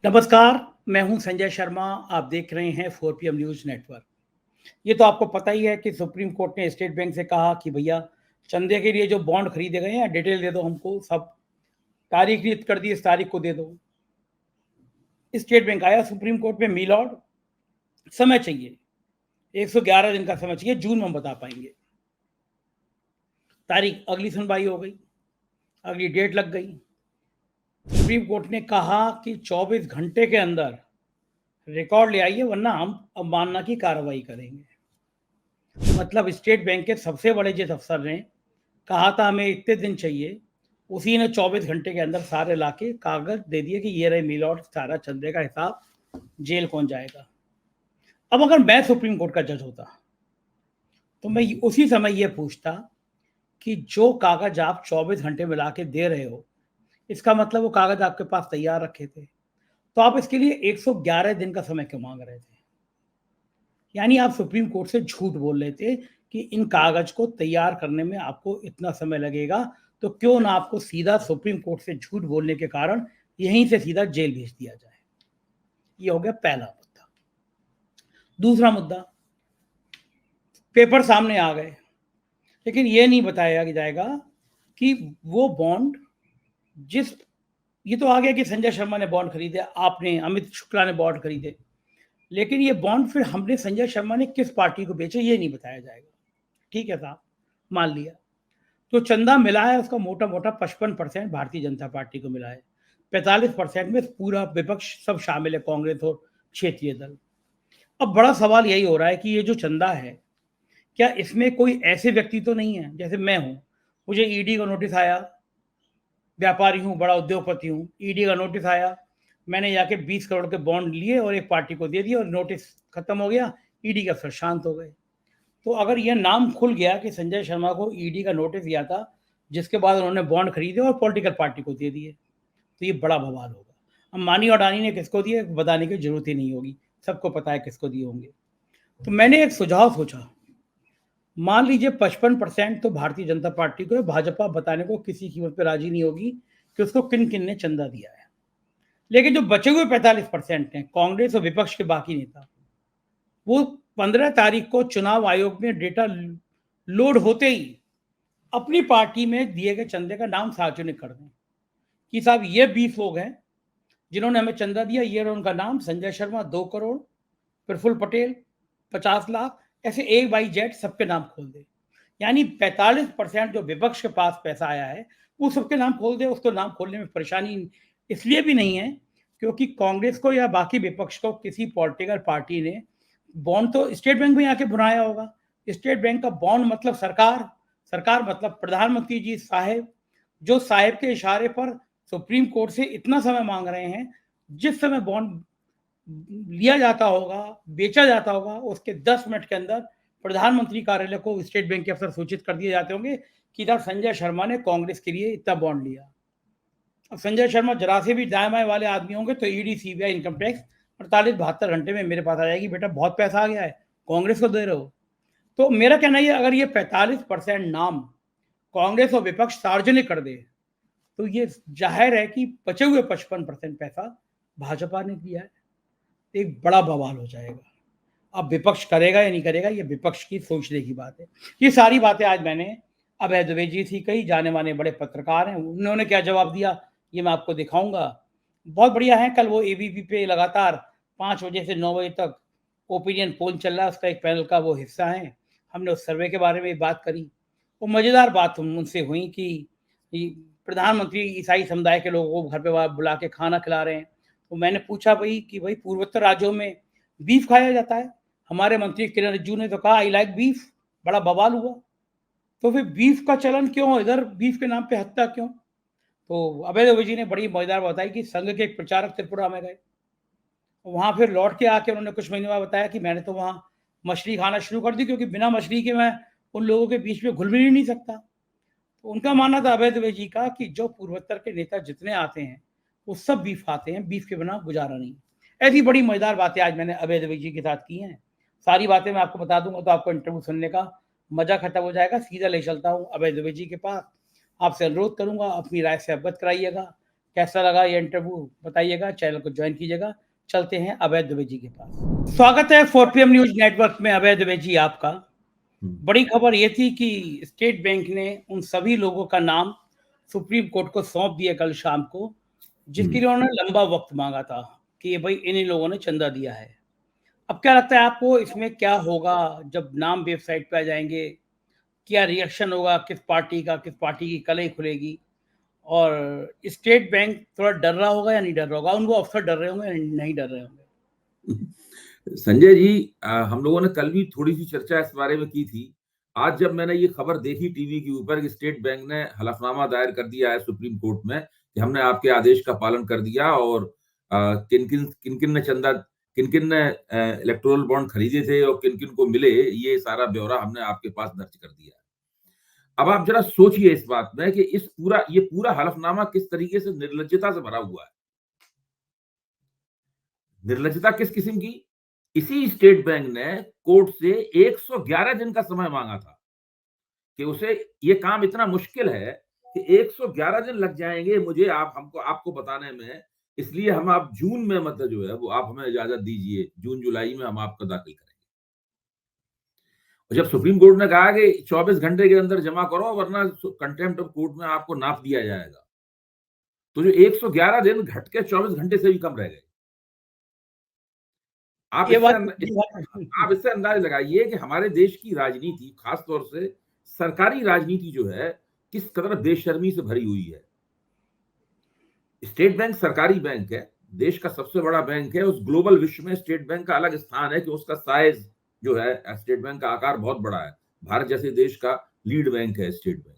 नमस्कार, मैं हूं संजय शर्मा। आप देख रहे हैं 4 PM न्यूज़ नेटवर्क। ये तो आपको पता ही है कि सुप्रीम कोर्ट ने स्टेट बैंक से कहा कि भैया चंदे के लिए जो बॉन्ड खरीदे गए हैं डिटेल दे दो हमको, सब तारीख नियत कर दी, इस तारीख को दे दो। स्टेट बैंक आया सुप्रीम कोर्ट में, मी लॉर्ड समय चाहिए, 111 दिन का समय चाहिए, जून में हम बता पाएंगे। तारीख अगली सुनवाई हो गई, अगली डेट लग गई। सुप्रीम कोर्ट ने कहा कि 24 घंटे के अंदर रिकॉर्ड ले आइए वरना हम अवमानना की कार्रवाई करेंगे। मतलब स्टेट बैंक के सबसे बड़े जिस अफसर ने कहा था हमें इतने दिन चाहिए, उसी ने 24 घंटे के अंदर सारे लाके कागज दे दिए कि ये रहे मिलॉट, सारा चंदे का हिसाब, जेल कौन जाएगा। अब अगर मैं सुप्रीम कोर्ट का जज होता तो मैं उसी समय ये पूछता कि जो कागज आप 24 घंटे में ला के दे रहे हो, इसका मतलब वो कागज आपके पास तैयार रखे थे, तो आप इसके लिए 111 दिन का समय क्यों मांग रहे थे? यानी आप सुप्रीम कोर्ट से झूठ बोल रहे थे कि इन कागज को तैयार करने में आपको इतना समय लगेगा, तो क्यों ना आपको सीधा सुप्रीम कोर्ट से झूठ बोलने के कारण यहीं से सीधा जेल भेज दिया जाए। ये हो गया पहला मुद्दा। दूसरा मुद्दा, पेपर सामने आ गए, लेकिन ये नहीं बताया जाएगा कि वो बॉन्ड जिस ये तो आ गया कि संजय शर्मा ने बॉन्ड खरीदे, आपने, अमित शुक्ला ने बॉन्ड खरीदे, लेकिन ये बॉन्ड फिर हमने, संजय शर्मा ने किस पार्टी को बेचे ये नहीं बताया जाएगा। ठीक है साहब, मान लिया। तो चंदा मिला है उसका मोटा मोटा 55% भारतीय जनता पार्टी को मिला है, 45% में पूरा विपक्ष सब शामिल है, कांग्रेस और क्षेत्रीय दल। अब बड़ा सवाल यही हो रहा है कि ये जो चंदा है, क्या इसमें कोई ऐसे व्यक्ति तो नहीं है, जैसे मैं हूं, मुझे ईडी का नोटिस आया, व्यापारी हूं, बड़ा उद्योगपति हूं, ईडी का नोटिस आया, मैंने जाके 20 करोड़ के बॉन्ड लिए और एक पार्टी को दे दिए और नोटिस खत्म हो गया, ईडी का अफसर शांत हो गए। तो अगर यह नाम खुल गया कि संजय शर्मा को ईडी का नोटिस दिया था, जिसके बाद उन्होंने बॉन्ड खरीदे और पॉलिटिकल पार्टी को दे दिए, तो ये बड़ा बवाल होगा। अंबानी और अडानी ने किसको दिए बताने की जरूरत ही नहीं होगी, सबको पता है किसको दिए होंगे। तो मैंने एक सुझाव सोचा, मान लीजिए 55% तो भारतीय जनता पार्टी को है, भाजपा बताने को किसी कीमत पर राजी नहीं होगी कि उसको किन किन ने चंदा दिया है, लेकिन जो बचे हुए 45% हैं, कांग्रेस और विपक्ष के बाकी नेता, वो 15 तारीख को चुनाव आयोग में डेटा लोड होते ही अपनी पार्टी में दिए गए चंदे का नाम सार्वजनिक कर दें कि साहब ये 20 लोग हैं जिन्होंने हमें चंदा दिया, ये उनका नाम, संजय शर्मा 2 करोड़, प्रफुल्ल पटेल 50 लाख, ऐसे एक बाई जेड सबके नाम खोल दे। यानी 45% जो विपक्ष के पास पैसा आया है वो सबके नाम खोल दे। उसको नाम खोलने में परेशानी इसलिए भी नहीं है क्योंकि कांग्रेस को या बाकी विपक्ष को किसी पॉलिटिकल पार्टी ने बॉन्ड तो स्टेट बैंक में आके बनाया होगा। स्टेट बैंक का बॉन्ड मतलब सरकार, सरकार मतलब प्रधानमंत्री जी साहेब, जो साहेब के इशारे पर सुप्रीम कोर्ट से इतना समय मांग रहे हैं। जिस समय बॉन्ड लिया जाता होगा, बेचा जाता होगा, उसके 10 मिनट के अंदर प्रधानमंत्री कार्यालय को स्टेट बैंक के अफसर सूचित कर दिए जाते होंगे कि संजय शर्मा ने कांग्रेस के लिए इतना बॉन्ड लिया। अब संजय शर्मा जरा से भी दाएं बाएं वाले आदमी होंगे तो ईडी, सीबीआई, इनकम टैक्स 48-72 घंटे में मेरे पास आ जाएगी, बेटा बहुत पैसा आ गया है, कांग्रेस को दे रहे हो। तो मेरा कहना है अगर ये 45% नाम कांग्रेस और विपक्ष सार्वजनिक कर दे तो ये जाहिर है कि बचे हुए 55% पैसा भाजपा ने दिया है, एक बड़ा बवाल हो जाएगा। अब विपक्ष करेगा या नहीं करेगा ये विपक्ष की सोचने की बात है। ये सारी बातें आज मैंने अभय द्विवेदी थी, कई जाने माने बड़े पत्रकार हैं, उन्होंने क्या जवाब दिया ये मैं आपको दिखाऊंगा। बहुत बढ़िया है। कल वो एबीपी पे लगातार 5 बजे से 9 बजे तक ओपिनियन पोल चल रहा है, उसका एक पैनल का वो हिस्सा है। हमने उस सर्वे के बारे में बात करी, वो मजेदार बात उनसे हुई कि प्रधानमंत्री ईसाई समुदाय के लोगों को घर पे बुला के खाना खिला रहे हैं। तो मैंने पूछा भाई कि भाई पूर्वोत्तर राज्यों में बीफ खाया जाता है, हमारे मंत्री किरण रिजिजू ने तो कहा आई लाइक बीफ, बड़ा बवाल हुआ। तो फिर बीफ का चलन क्यों, इधर बीफ के नाम पे हत्या क्यों? तो अभय द्विवेदी जी ने बड़ी मजेदार बताई कि संघ के एक प्रचारक त्रिपुरा में गए, वहां फिर लौट के आके उन्होंने कुछ महीने बाद बताया कि मैंने तो वहां मछली खाना शुरू कर दी क्योंकि बिना मछली के मैं उन लोगों के बीच में घुल मिल ही नहीं सकता। तो उनका मानना था अभय द्विवेदी जी का कि जो पूर्वोत्तर के नेता जितने आते हैं वो सब बीफ खाते हैं, बीफ के बिना गुजारा नहीं। ऐसी बड़ी मजेदार बातें आज मैंने अभय द्विवेदी जी के साथ की हैं। सारी बातें मैं आपको बता दूंगा तो आपको इंटरव्यू सुनने का मजा खत्म हो जाएगा। सीधा ले चलता हूँ अभय द्विवेदी जी के पास, आपसे अनुरोध करूंगा अपनी राय से अवगत कराइएगा कैसा लगा ये इंटरव्यू बताइएगा, चैनल को ज्वाइन कीजिएगा। चलते हैं अभय दुबे जी के पास। स्वागत है 4PM न्यूज नेटवर्क में अभय दुबे जी आपका। बड़ी खबर ये थी कि स्टेट बैंक ने उन सभी लोगों का नाम सुप्रीम कोर्ट को सौंप दिया कल शाम को, जिसके लिए उन्होंने लंबा वक्त मांगा था कि भाई इन्हीं लोगों ने चंदा दिया है। अब क्या लगता है आपको, इसमें क्या होगा जब नाम वेबसाइट पे आ जाएंगे? क्या रिएक्शन होगा, किस पार्टी की कलई खुलेगी? और स्टेट बैंक थोड़ा डर रहा होगा या नहीं डर रहा होगा? उनको अफसर डर रहे होंगे या नहीं डर रहे होंगे? संजय जी, हम लोगों ने कल भी थोड़ी सी चर्चा इस बारे में की थी। आज जब मैंने ये खबर देखी टीवी के ऊपर कि स्टेट बैंक ने हलफनामा दायर कर दिया है सुप्रीम कोर्ट में कि हमने आपके आदेश का पालन कर दिया और किन किन ने चंदा, किन किन ने इलेक्टोरल बॉन्ड खरीदे थे और किन किन को मिले, ये सारा ब्यौरा हमने आपके पास दर्ज कर दिया है। अब आप जरा सोचिए इस बात में कि ये पूरा हलफनामा किस तरीके से निर्लज्जता से भरा हुआ है। निर्लज्जता किस किस्म की? इसी स्टेट बैंक ने कोर्ट से 111 दिन का समय मांगा था कि उसे ये काम इतना मुश्किल है कि 111 दिन लग जाएंगे मुझे आपको बताने में, इसलिए हम आप जून में मतलब जो है वो आप हमें इजाजत दीजिए, जून जुलाई में हम आपको दाखिल करेंगे। और जब सुप्रीम कोर्ट ने कहा कि 24 घंटे के अंदर जमा करो वरना कंटेम्प्ट ऑफ कोर्ट में आपको नाप दिया जाएगा, तो जो 111 दिन घट के 24 घंटे से भी कम रह गए। आप इससे अंदाज लगाइए कि हमारे देश की राजनीति, खासतौर से सरकारी राजनीति जो है, किस कदर बेशर्मी से भरी हुई है। स्टेट बैंक सरकारी बैंक है, देश का सबसे बड़ा बैंक है। उस ग्लोबल विश्व में स्टेट बैंक का अलग स्थान है कि उसका साइज जो है, स्टेट बैंक का आकार बहुत बड़ा है। भारत जैसे देश का लीड बैंक है स्टेट बैंक।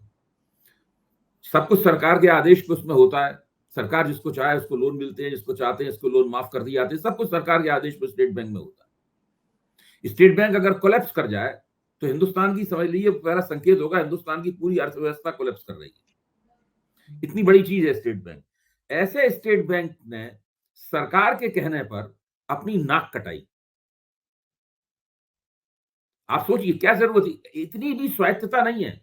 सब कुछ सरकार के आदेश पे उसमें होता है। सरकार जिसको चाहे उसको लोन मिलते हैं, जिसको चाहते हैं इसको लोन माफ कर दिए जाते हैं। सब कुछ सरकार के आदेश पे स्टेट बैंक में होता है। स्टेट बैंक अगर कोलैप्स कर जाए तो हिंदुस्तान की, समझ लीजिए, पहला संकेत होगा हिंदुस्तान की पूरी अर्थव्यवस्था कोलैप्स कर रही है। इतनी बड़ी चीज है स्टेट बैंक। ऐसे स्टेट बैंक ने सरकार के कहने पर अपनी नाक कटाई। आप सोचिए क्या जरूरत थी? इतनी भी स्वायत्तता नहीं है।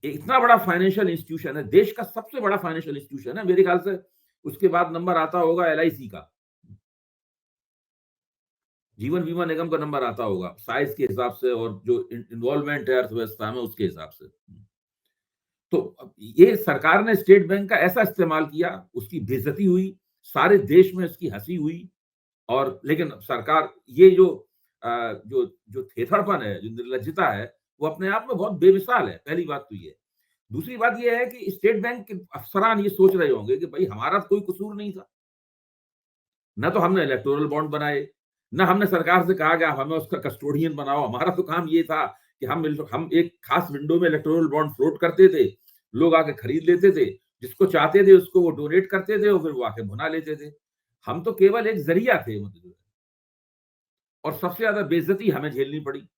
इतना बड़ा फाइनेंशियल इंस्टीट्यूशन है, देश का सबसे बड़ा फाइनेंशियल इंस्टीट्यूशन है मेरे ख्याल से। उसके बाद नंबर आता होगा LIC का, जीवन बीमा निगम का नंबर आता होगा साइज के हिसाब से और जो इन्वॉल्वमेंट है अर्थव्यवस्था में उसके हिसाब से। तो ये सरकार ने स्टेट बैंक का ऐसा इस्तेमाल किया, उसकी बेइज्जती हुई, सारे देश में उसकी हंसी हुई। और लेकिन सरकार, ये जो थेथड़पन है, जो निर्लज्जता है, वो अपने आप में बहुत बेमिसाल है। पहली बात तो ये। दूसरी बात ये है कि स्टेट बैंक के अफसरान ये सोच रहे होंगे कि भाई हमारा कोई कसूर नहीं था, न तो हमने इलेक्टोरल बॉन्ड बनाए, न हमने सरकार से कहा कि आप हमें उसका कस्टोडियन बनाओ। हमारा तो काम ये था कि हम एक खास विंडो में इलेक्टोरल बॉन्ड फ्लोट करते थे, लोग आके खरीद लेते थे, जिसको चाहते थे उसको वो डोनेट करते थे और फिर वो आके भुना लेते थे। हम तो केवल एक जरिया थे, मतलब। और सबसे ज्यादा बेइज्जती हमें झेलनी पड़ी।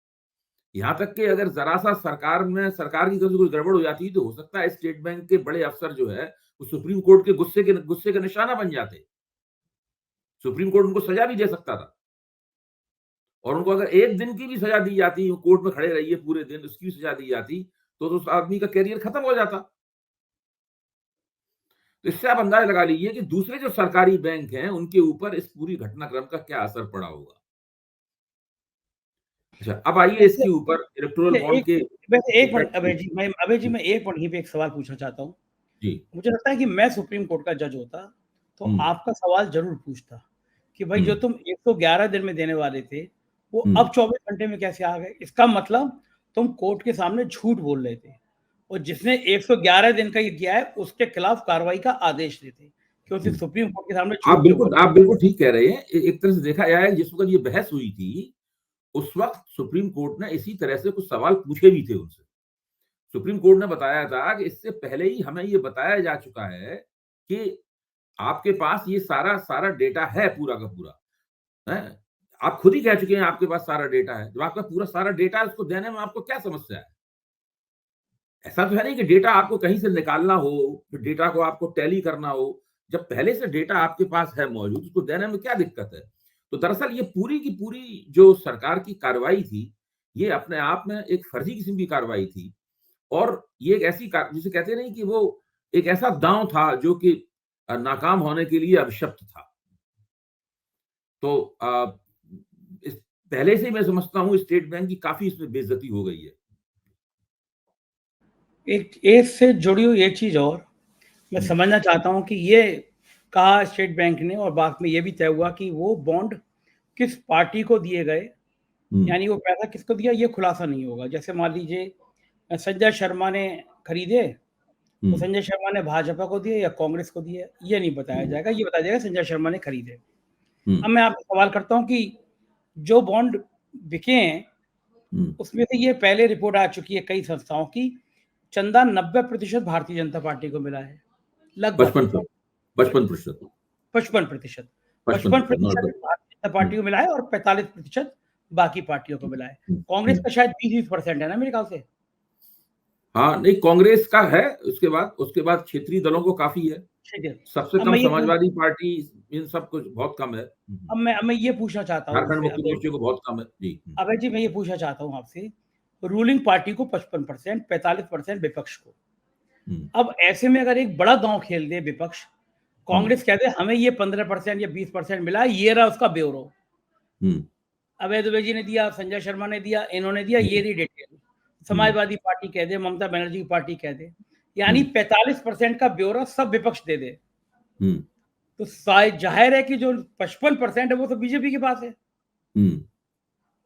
यहां तक कि अगर जरा सा सरकार की तरफ से कोई गड़बड़ हो जाती तो हो सकता है स्टेट बैंक के बड़े अफसर जो है वो सुप्रीम कोर्ट के गुस्से का निशाना बन जाते। सुप्रीम कोर्ट उनको सजा भी दे सकता था। और उनको अगर एक दिन की भी सजा दी जाती, कोर्ट में खड़े रहिए पूरे दिन, उसकी भी सजा दी जाती तो उस आदमी का कैरियर खत्म हो जाता। तो इससे आप अंदाजा लगा लीजिए कि दूसरे जो सरकारी बैंक हैं उनके ऊपर इस पूरी घटनाक्रम का क्या असर पड़ा होगा। अच्छा, अब आइए इसके ऊपर इलेक्टोरल बॉन्ड के। वैसे एक मिनट अभय जी, मैं एक मिनट यहीं पे एक सवाल पूछना चाहता हूँ। मुझे लगता है कि मैं सुप्रीम कोर्ट का जज होता तो आपका सवाल जरूर पूछता कि भाई जो तुम 111 दिन में देने वाले थे वो अब 24 घंटे में कैसे आ गए? इसका मतलब तुम कोर्ट के सामने झूठ बोल रहे थे और जिसने 111 दिन का ये किया है उसके खिलाफ कार्रवाई का आदेश देते, क्योंकि सुप्रीम कोर्ट के सामने आप बिल्कुल ठीक कह रहे हैं। एक तरह से देखा जाए, जिस वक्त ये बहस हुई थी उस वक्त सुप्रीम कोर्ट ने इसी तरह से कुछ सवाल पूछे भी थे उनसे। सुप्रीम कोर्ट ने बताया था कि इससे पहले ही हमें ये बताया जा चुका है कि आपके पास ये सारा डेटा है, पूरा का पूरा है। आप खुद ही कह चुके हैं आपके पास सारा डेटा है। जब आपका पूरा सारा डेटा है उसको देने में आपको क्या समस्या है? ऐसा तो है नहीं कि डेटा आपको कहीं से निकालना हो, डेटा को आपको टैली करना हो। जब पहले से डेटा आपके पास है मौजूद, उसको देने में क्या दिक्कत है? तो दरअसल ये पूरी की पूरी जो सरकार की कार्रवाई थी, ये अपने आप में एक फर्जी किस्म की कार्रवाई थी। और ये एक ऐसी जिसे कहते नहीं कि वो एक ऐसा दांव था जो कि नाकाम होने के लिए अभिशप्त था। तो इस पहले से ही मैं समझता हूँ स्टेट बैंक की काफी इसमें बेइज्जती हो गई है। एक से जुड़ी हुई एक चीज और मैं समझना चाहता हूं कि ये कहा स्टेट बैंक ने और बाद में ये भी तय हुआ कि वो बॉन्ड किस पार्टी को दिए गए, यानी वो पैसा किसको दिया ये खुलासा नहीं होगा। जैसे मान लीजिए संजय शर्मा ने खरीदे तो संजय शर्मा ने भाजपा को दिए या कांग्रेस को दिए, ये नहीं बताया जाएगा, ये बताया जाएगा संजय शर्मा ने खरीदे। अब मैं आपसे सवाल करता हूं कि जो बॉन्ड बिके हैं उसमें से ये पहले रिपोर्ट आ चुकी है कई संस्थाओं की, चंदा 90% भारतीय जनता पार्टी को मिला है, लगभग 55%। 55%। 55%, 55% भारतीय जनता पार्टी को मिला है और 45% बाकी पार्टियों को मिला है। कांग्रेस का शायद 20% है ना मेरे ख्याल से। हाँ, नहीं कांग्रेस का है, उसके बाद क्षेत्रीय दलों को काफी है। ठीक है। सबसे कम समाजवादी पार्टी, इन सब कुछ बहुत कम है। अब मैं ये पूछना चाहता हूँ झारखंड आपसे मुक्ति मोर्चे को बहुत कम है जी। अभय जी, मैं ये पूछना चाहता हूँ आपसे, रूलिंग पार्टी को 55%, 45% विपक्ष को। अब ऐसे में अगर एक बड़ा दांव खेल दे विपक्ष, कांग्रेस कहते हमें ये 15% या 20% मिला, ये रहा उसका ब्योरो। अभय दुबे जी ने दिया, संजय शर्मा ने दिया, इन्होंने दिया, ये रही डिटेल। समाजवादी पार्टी कह दे, ममता बनर्जी की पार्टी कह दे, यानी 45% का ब्योरा सब विपक्ष दे दे, तो जाहिर है कि जो 55% है वो तो बीजेपी के पास है।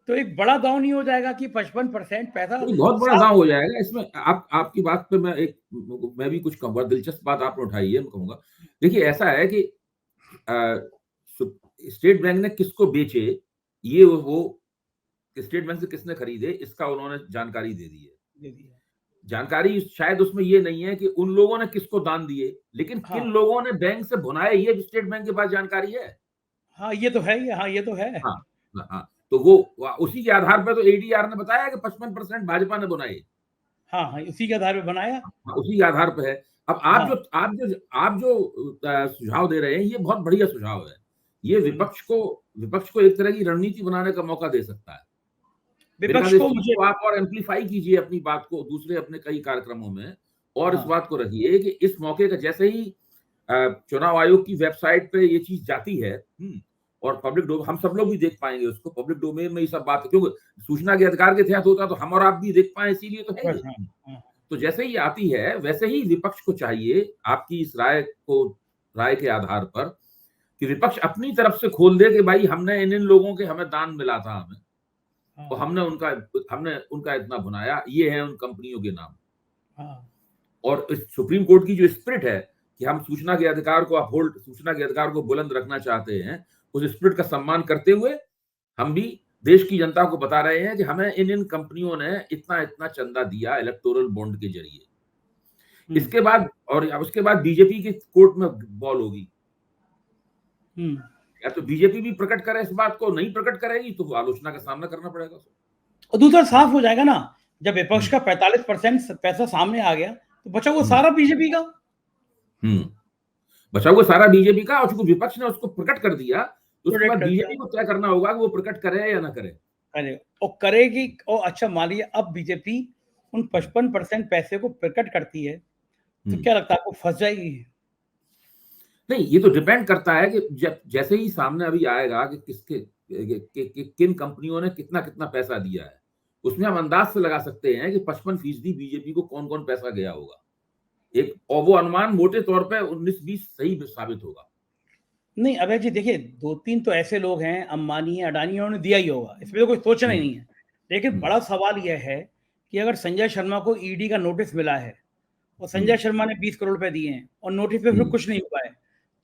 तो एक बड़ा दांव नहीं हो जाएगा कि 55% पैसा बहुत बड़ा दांव हो जाएगा इसमें। आपकी बात पे मैं भी कुछ कहूंगा, दिलचस्प बात आपने उठाई है, मैं कहूंगा। देखिए ऐसा है कि स्टेट बैंक ने किसको बेचे, ये वो स्टेट बैंक से किसने खरीदे, इसका उन्होंने जानकारी दे दी है। जानकारी शायद उसमें ये नहीं है कि उन लोगों ने किसको दान दिए, लेकिन किन लोगों ने बैंक से भुनाए, ये स्टेट बैंक के पास जानकारी है। हाँ ये तो है, हाँ ये तो है। हाँ, हाँ, तो वो उसी के आधार पर तो एडीआर ने बताया कि 55% भाजपा ने बनाए। हाँ हाँ, उसी के आधार पर बनाया। हाँ, उसी के आधार पर है। अब आप जो सुझाव दे रहे हैं, ये बहुत बढ़िया सुझाव है। ये विपक्ष को एक तरह की रणनीति बनाने का मौका दे सकता है। विपक्ष को मुझे आप और एम्पलीफाई कीजिए अपनी बात को दूसरे अपने कई कार्यक्रमों में, और इस बात को रखिए कि इस मौके का जैसे ही चुनाव आयोग की वेबसाइट पे ये चीज जाती है और पब्लिक डोमेन, हम सब लोग भी देख पाएंगे उसको, पब्लिक डोमेन में ये सब बात, क्योंकि सूचना के अधिकार के तहत होता तो हम और आप भी देख पाए, इसीलिए तो है ये। तो जैसे ही आती है वैसे ही विपक्ष को चाहिए आपकी इस राय के आधार पर कि विपक्ष अपनी तरफ से खोल दे कि भाई हमने इन लोगों के हमें दान मिला था, हमें तो हमने उनका इतना भुनाया, ये है उन कंपनियों के नाम। और इस सुप्रीम कोर्ट की जो स्पिरिट है कि हम सूचना के अधिकार को बुलंद रखना चाहते हैं, उस स्पिरिट का सम्मान करते हुए हम भी देश की जनता को बता रहे हैं कि हमें इन कंपनियों ने इतना इतना चंदा दिया इलेक्टोरल बॉन्ड के जरिए। इसके बाद और उसके बाद बीजेपी की कोर्ट में बॉल होगी, या तो बीजेपी भी प्रकट करे इस बात को, नहीं प्रकट करेगी तो आलोचना का सामना करना पड़ेगा। और दूसरा साफ हो जाएगा ना, जब विपक्ष का 45% पैसा सामने आ गया तो बचा वो सारा बीजेपी का। बचा वो सारा बीजेपी का, और चूंकि विपक्ष ने उसको प्रकट कर दिया तो उसके बाद बीजेपी को तय करना होगा कि वो प्रकट करे या ना करे। और करेगी। और अच्छा मान लीजिए अब बीजेपी उन 55% पैसे को प्रकट करती है तो क्या लगता है आपको फंस जाएगी? नहीं, ये तो डिपेंड करता है कि जैसे ही सामने अभी आएगा कि किन कंपनियों ने कितना कितना पैसा दिया है, उसमें हम अंदाज से लगा सकते हैं कि 55% बीजेपी को कौन कौन पैसा गया होगा। और वो अनुमान मोटे तौर पे 19-20 सही साबित होगा। नहीं अभय जी देखिए, 2-3 तो ऐसे लोग हैं, अंबानी है, अडानी है, उन्होंने दिया ही होगा, इसमें तो कोई सोचना ही नहीं है। लेकिन बड़ा सवाल यह है कि अगर संजय शर्मा को ईडी का नोटिस मिला है और संजय शर्मा ने 20 करोड़ रुपए दिए हैं और नोटिस पे फिर कुछ नहीं हुआ है,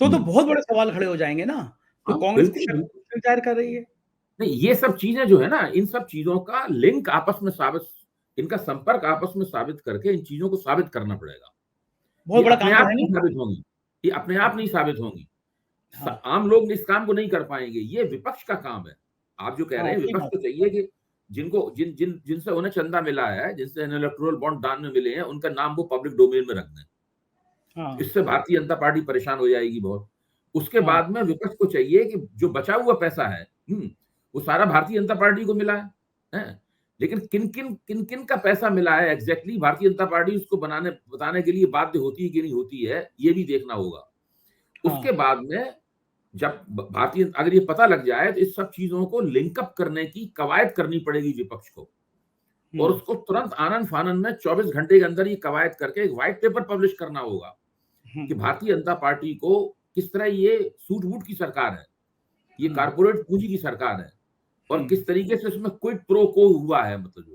तो बहुत बड़े सवाल खड़े हो जाएंगे ना। तो कांग्रेस जाहिर कर रही है। नहीं, ये सब चीजें जो है ना, इन सब चीजों का लिंक आपस में साबित, इनका संपर्क आपस में साबित करके इन चीजों को साबित करना पड़ेगा। बहुत बड़ा काम है, नहीं साबित होंगी, ये अपने आप नहीं साबित होंगी। आम लोग इस काम को नहीं कर पाएंगे, ये विपक्ष का काम है। आप जो कह रहे हैं, विपक्ष को चाहिए कि जिनसे उन्हें चंदा मिला है, जिनसे इलेक्टोरल बॉन्ड दान में मिले हैं, उनका नाम वो पब्लिक डोमेन में रख दें। इससे भारतीय जनता पार्टी परेशान हो जाएगी बहुत। उसके बाद में विपक्ष को चाहिए कि जो बचा हुआ पैसा है वो सारा भारतीय जनता पार्टी को मिला है। लेकिन किन किन का पैसा मिला है एग्जैक्टली भारतीय जनता पार्टी उसको बताने के लिए बाध्य होती है कि नहीं होती है, ये भी देखना होगा। उसके हाँ। बाद में जब भारतीय अगर ये पता लग जाए तो इस सब चीजों को लिंकअप करने की कवायद करनी पड़ेगी विपक्ष को, और उसको तुरंत आनन फानन में 24 घंटे के अंदर ये कवायद करके एक व्हाइट पेपर पब्लिश करना होगा कि भारतीय जनता पार्टी को किस तरह ये सूट-बूट की सरकार है, ये कारपोरेट पूंजी की सरकार है, और किस तरीके से उसमें क्विड प्रो को हुआ है, मतलब जो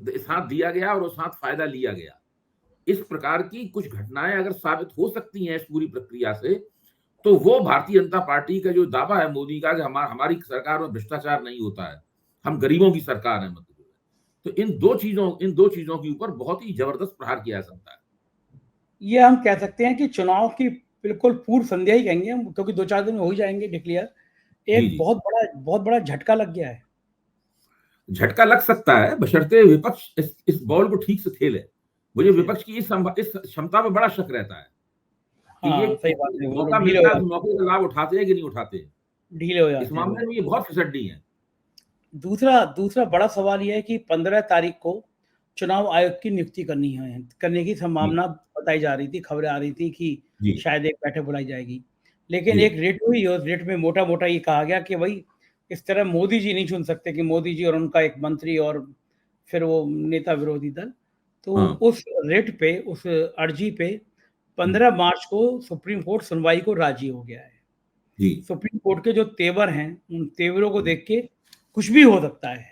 है इस हाथ दिया गया और उस हाथ फायदा लिया गया। इस प्रकार की कुछ घटनाएं अगर साबित हो सकती हैं इस पूरी प्रक्रिया से, तो वो भारतीय जनता पार्टी का जो दावा है मोदी का कि हमारी सरकार में भ्रष्टाचार नहीं होता है, हम गरीबों की सरकार है, मतलब तो इन दो चीजों के ऊपर बहुत ही जबरदस्त प्रहार किया जा सकता है। ये हम कह सकते हैं कि चुनाव की बिल्कुल पूर्व संध्या ही कहेंगे हम, क्योंकि 2-4 दिन में हो ही जाएंगे डिक्लेयर। जी एक जी, बहुत बड़ा झटका लग गया है। झटका लग सकता है बशर्ते विपक्ष इस बॉल को ठीक से खेले। मुझे जी। विपक्ष की इस क्षमता पे बड़ा शक रहता है कि ये हाँ, सही बात है, वो लोग मौका ढीले हो मिलता है तो जाते मौके का लाभ उठाते हैं कि नहीं उठाते हैं। ढीले हो इस जाते हैं मामले वो। में ये बहुत फिसड्डी है। दूसरा बड़ा सवाल ये है कि 15 तारीख को चुनाव आयोग की नियुक्ति करने की जी संभावना बताई जा रही थी, खबरें आ रही थी कि जी शायद एक बैठक बुलाई जाएगी। लेकिन जी एक रिट हुई और रिट में मोटा-मोटा ये कहा गया कि भई इस तरह मोदी जी नहीं चुन सकते, कि मोदी जी और उनका एक मंत्री और फिर वो नेता विरोधी दल। तो हाँ उस रिट पे, उस अर्जी पे 15 मार्च को सुप्रीम कोर्ट सुनवाई को राज़ी हो गया है। जी सुप्रीम कोर्ट के जो तेवर हैं, उन तेवरों को देख के कुछ भी हो सकता है।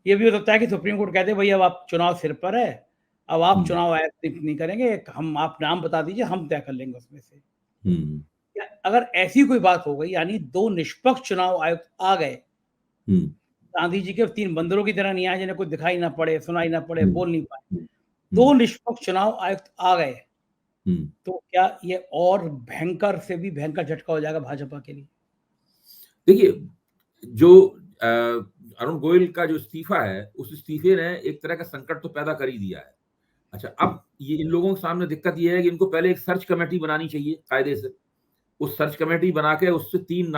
ये भी हो सकता है कि सुप्रीम कोर्ट कहते भई अब आप चुनाव सिर पर है, अब आप हम्म चुनाव आयोग नियुक्त नहीं करेंगे, हम आप नाम बता दीजिए, हम तय कर लेंगे उसमें से। हम्म या अगर ऐसी कोई बात हो गई, यानी 2 निष्पक्ष चुनाव आयुक्त आ गए, हम्म गांधी जी के 3 बंदरों की तरह नहीं आए जिन्हें कुछ दिखाई ना पड़े, सुनाई ना पड़े, हम्म बोल नहीं पाए। हम्म 2 हम्म निष्पक्ष चुनाव आयुक्त आ गए, हम्म। तो क्या ये और भयंकर से भी भयंकर झटका हो जाएगा भाजपा के लिए? देखिए, जो अरुण गोयल का जो इस्तीफा है, उस इस्तीफे ने एक तरह का संकट तो पैदा कर ही दिया है। अच्छा, अब ये इन लोगों के सामने दिक्कत ये है कि इनको पहले एक सर्च कमेटी बनानी चाहिए कायदे से। उस सर्च कमेटी बना के उससे 3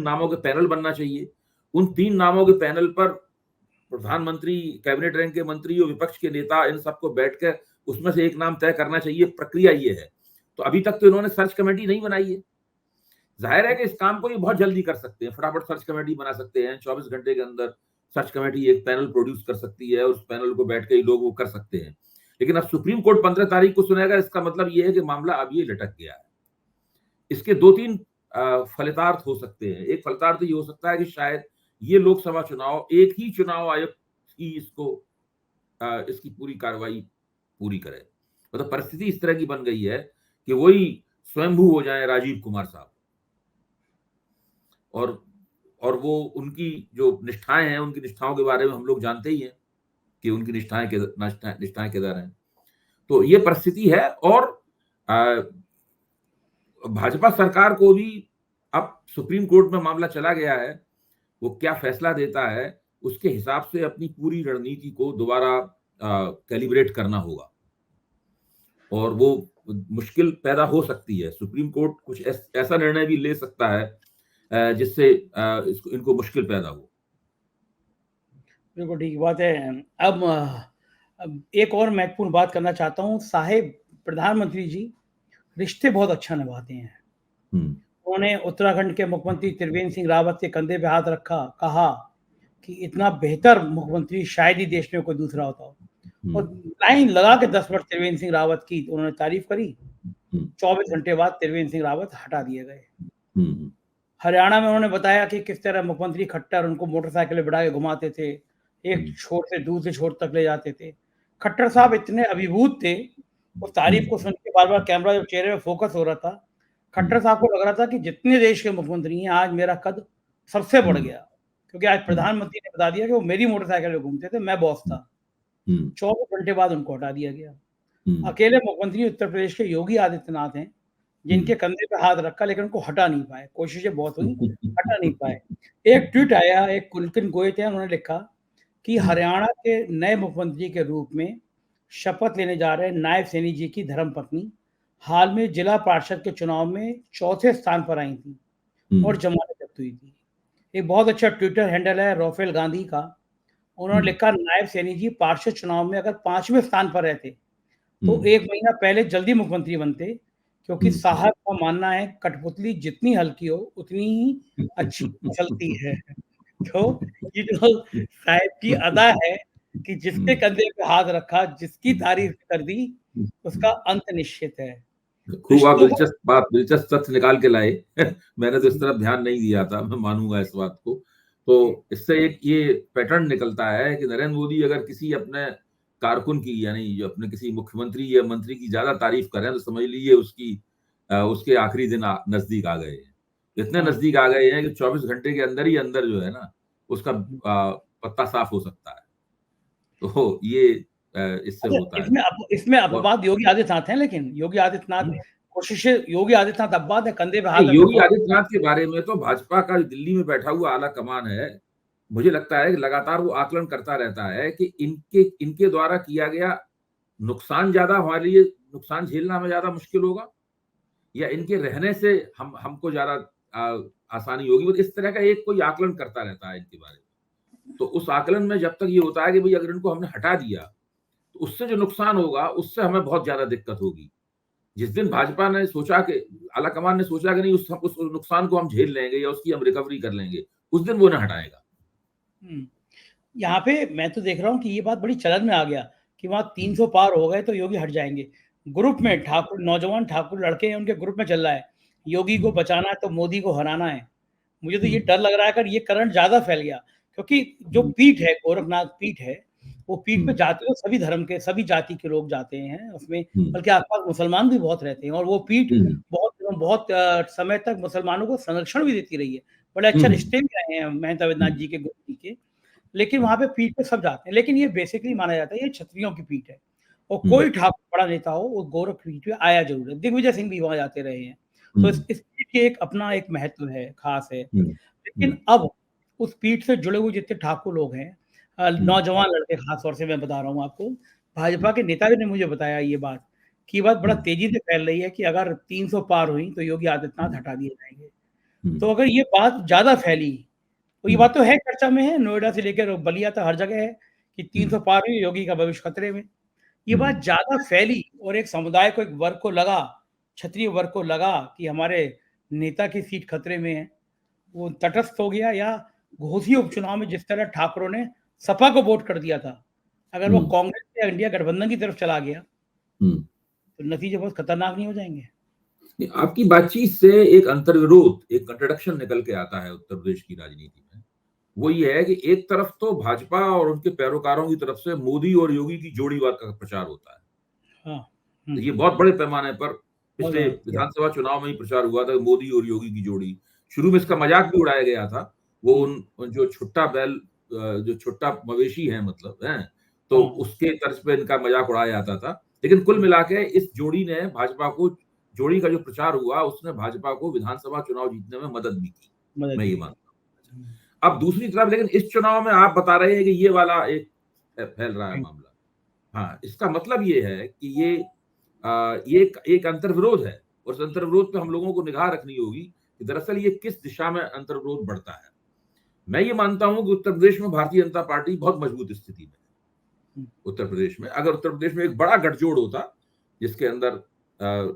नामों के पैनल बनना चाहिए। उन 3 नामों के पैनल पर प्रधानमंत्री, कैबिनेट रैंक के मंत्री और विपक्ष के नेता, इन सबको बैठ के उसमें से एक नाम तय करना चाहिए। प्रक्रिया ये है। तो अभी तक तो इन्होंने सर्च कमेटी नहीं बनाई है। जाहिर है कि इस काम को ये बहुत जल्दी कर सकते हैं, फटाफट सर्च कमेटी बना सकते हैं, 24 घंटे के अंदर सर्च कमेटी एक पैनल प्रोड्यूस कर सकती है, उस पैनल को बैठ के ये लोग वो कर सकते हैं। लेकिन अब सुप्रीम कोर्ट 15 तारीख को सुनेगा, इसका मतलब ये है कि मामला अब ये लटक गया है। इसके 2-3 फलितार्थ हो सकते हैं। एक फलितार्थ ये हो सकता है कि शायद ये लोकसभा चुनाव एक ही चुनाव आयोग ही इसकी पूरी कार्रवाई पूरी करे। मतलब परिस्थिति इस तरह की बन गई है कि वही स्वयंभू हो जाए राजीव कुमार साहब, और वो उनकी जो निष्ठाएं हैं, उनकी निष्ठाओं के बारे में हम लोग जानते ही हैं कि उनकी निष्ठाएं किधर हैं। तो ये परिस्थिति है, और अ, भाजपा सरकार को भी अब सुप्रीम कोर्ट में मामला चला गया है, वो क्या फैसला देता है उसके हिसाब से अपनी पूरी रणनीति को दोबारा कैलिब्रेट करना होगा, और वो मुश्किल पैदा हो सकती है। सुप्रीम कोर्ट कुछ ऐसा निर्णय भी ले सकता है जिससे इनको मुश्किल पैदा हो। बिल्कुल ठीक बात है। अब एक और महत्वपूर्ण बात करना चाहता हूँ। साहिब प्रधानमंत्री जी रिश्ते बहुत अच्छा निभाते हैं। हम्म उन्होंने उत्तराखंड के मुख्यमंत्री त्रिवेंद्र सिंह रावत के कंधे पे हाथ रखा, कहा कि इतना बेहतर मुख्यमंत्री शायद ही देश में कोई दूसरा होता हो। और हम्म लाइन लगा के 10 मिनट त्रिवेंद्र सिंह रावत की उन्होंने तारीफ करी। हम्म 24 घंटे बाद त्रिवेंद्र सिंह रावत हटा दिए गए। हम्म हरियाणा में उन्होंने बताया कि किस तरह मुख्यमंत्री खट्टर उनको मोटरसाइकिल में बिठा के घुमाते थे, एक हम्म छोर से दूसरे छोर तक ले जाते थे। खट्टर साहब इतने अभिभूत थे, उस तारीफ को सुन के बार-बार कैमरा जब चेहरे पे फ़ोकस हो रहा था, खट्टर साहब को लग रहा था कि जितने देश के मुख्यमंत्री हैं, आज मेरा कद सबसे बढ़ हम्म गया। क्योंकि आज प्रधानमंत्री ने बता दिया कि वो मेरी मोटरसाइकिल पे घूमते थे, मैं बॉस था। हम्म 24 घंटे बाद उनको हटा दिया गया। हम्म अकेले मुख्यमंत्री उत्तर प्रदेश के योगी आदित्यनाथ हैं, जिनके कंधे पे हाथ रखा लेकिन उनको हटा नहीं पाए। कोशिशें बहुत हुई, हटा नहीं पाए। एक ट्वीट आया, एक कुलकिन गोयत हैं, उन्होंने लिखा कि हरियाणा के नए मुख्यमंत्री के रूप में शपथ लेने जा रहे नायब सैनी जी की धर्मपत्नी हाल में जिला पार्षद के चुनाव में चौथे स्थान पर आई थी और जमानत जब्त हुई थी। एक बहुत अच्छा ट्विटर हैंडल है राफेल गांधी का, उन्होंने लिखा, नायब सैनी जी पार्षद चुनाव में अगर 5वें स्थान पर रहते तो 1 महीना पहले जल्दी मुख्यमंत्री बनते, क्योंकि साहब का मानना है कठपुतली जितनी हल्की हो उतनी ही अच्छी मसलती है। तो ये जो साहब की अदा है कि जिसके कंधे पे हाथ रखा, जिसकी तारीफ कर दी, उसका अंत निश्चित है। खूब आप रिश्तों को दिलचस्प तथ्य निकाल के लाए। मैंने तो इस तरफ ध्यान नहीं दिया था, मैं मानूंगा इस बात को। तो इससे एक ये पैटर्न निकलता है कि नरेंद्र मोदी अगर किसी अपने कारकुन की, यानी जो अपने किसी मुख्यमंत्री या मंत्री की ज्यादा तारीफ करें तो समझ लीजिए उसके आखिरी दिन नजदीक आ गए हैं। इतने हाँ, नजदीक आ गए हैं कि 24 घंटे के अंदर ही अंदर जो है ना उसका पत्ता साफ हो सकता है। तो ये इससे अच्छा, होता है। इसमें और अपवाद योगी आदित्यनाथ हैं, लेकिन योगी आदित्यनाथ कोशिशें, योगी आदित्यनाथ अपवाद है, कंधे पे हाथ रखे योगी बहुत। आदित्यनाथ के बारे में तो भाजपा का दिल्ली में बैठा हुआ आला कमान है, मुझे लगता है कि लगातार वो आकलन करता रहता है कि इनके इनके द्वारा किया गया नुकसान ज्यादा हमारे लिए, नुकसान झेलना हमें ज्यादा मुश्किल होगा, या इनके रहने से हमको ज्यादा आसानी होगी। वो इस तरह का एक कोई आकलन करता रहता है इनके बारे में। तो उस आकलन में जब तक ये होता है कि भाई अगर इनको हमने हटा दिया तो उससे जो नुकसान होगा उससे हमें बहुत ज्यादा दिक्कत होगी। जिस दिन भाजपा ने सोचा कि आलाकमान ने सोचा कि नहीं उस नुकसान को हम झेल लेंगे या उसकी हम रिकवरी कर लेंगे, उस दिन वो ना हटाएगा। यहाँ पे मैं तो देख रहा हूँ कि ये बात बड़ी चलन में आ गया कि वहाँ 300 पार हो गए तो योगी हट जाएंगे। ग्रुप में ठाकुर, नौजवान ठाकुर लड़के हैं, उनके ग्रुप में चल रहा है, योगी को बचाना है तो मोदी को हराना है। मुझे तो ये डर लग रहा है अगर ये करंट ज्यादा फैल गया, क्योंकि जो पीठ है, गोरखनाथ पीठ है, वो पीठ पे जाते हो सभी धर्म के, सभी जाति के लोग जाते हैं उसमें, बल्कि आसपास मुसलमान भी बहुत रहते हैं, और वो पीठ बहुत बहुत समय तक मुसलमानों को संरक्षण भी देती रही है। बड़े अच्छे रिश्ते भी रहे हैं महंत अवैधनाथ जी के, गुरु जी के। लेकिन वहां पे पीठ पे सब जाते हैं, लेकिन ये बेसिकली माना जाता है ये क्षत्रियों की पीठ है, और कोई ठाकुर बड़ा नेता हो वो गोरख पीठ पे आया जरूर है। दिग्विजय सिंह भी वहां जाते रहे हैं। तो इस पीठ के एक अपना एक महत्व है, खास है। लेकिन अब उस पीठ से जुड़े हुए जितने ठाकुर लोग हैं, नौजवान लड़के खास तौर से मैं बता रहा हूँ आपको, भाजपा के नेता ने मुझे बताया ये बात, कि बात बड़ा तेजी से फैल रही है कि अगर 300 पार हुई तो योगी आदित्यनाथ हटा दिए जाएंगे। तो अगर ये बात ज्यादा फैली, तो ये बात तो है, चर्चा में है, नोएडा से लेकर बलिया तक हर जगह है कि 300 पार हुई, योगी का भविष्य खतरे में। ये बात ज्यादा फैली और एक समुदाय को, एक वर्ग को लगा, क्षत्रिय वर्ग को लगा कि हमारे नेता की सीट खतरे में है, वो तटस्थ हो गया। या घोसी उपचुनाव में जिस तरह ठाकुरों ने सपा को वोट कर दिया था, अगर वो कांग्रेस या इंडिया गठबंधन की तरफ चला गया तो नतीजे बहुत खतरनाक नहीं हो जाएंगे? आपकी बातचीत से एक अंतर्विरोध, एक कंट्रडिक्शन निकल के आता है उत्तर प्रदेश की राजनीति में। वो ये है कि एक तरफ तो भाजपा और उनके पैरोकारों की तरफ से मोदी और योगी की जोड़ीवाद का प्रचार होता है। हाँ। तो ये बहुत बड़े पैमाने पर बहुत पिछले ज्यादा। विधानसभा चुनाव में ही प्रचार हुआ था, मोदी और योगी की जोड़ी। शुरू में इसका मजाक भी उड़ाया गया था। वो उन जो छुट्टा बैल, जो छुट्टा मवेशी है मतलब है, तो उसके तर्ज पे इनका मजाक उड़ाया जाता था। लेकिन कुल मिला के इस जोड़ी ने भाजपा को, जोड़ी का जो प्रचार हुआ उसने भाजपा को विधानसभा चुनाव जीतने में मदद भी की, मैं ये मानता हूँ। अब दूसरी तरफ लेकिन इस चुनाव में आप बता रहे हैं कि ये वाला एक फैल रहा है मामला। हाँ, इसका मतलब ये है कि ये एक अंतर्विरोध है, और उस अंतर्विरोध पे हम लोगों को निगाह रखनी होगी कि दरअसल ये किस दिशा में अंतर्विरोध बढ़ता है। मैं ये मानता हूं कि उत्तर प्रदेश में भारतीय जनता पार्टी बहुत मजबूत स्थिति में। उत्तर प्रदेश में अगर उत्तर प्रदेश में एक बड़ा गठजोड़ होता, जिसके अंदर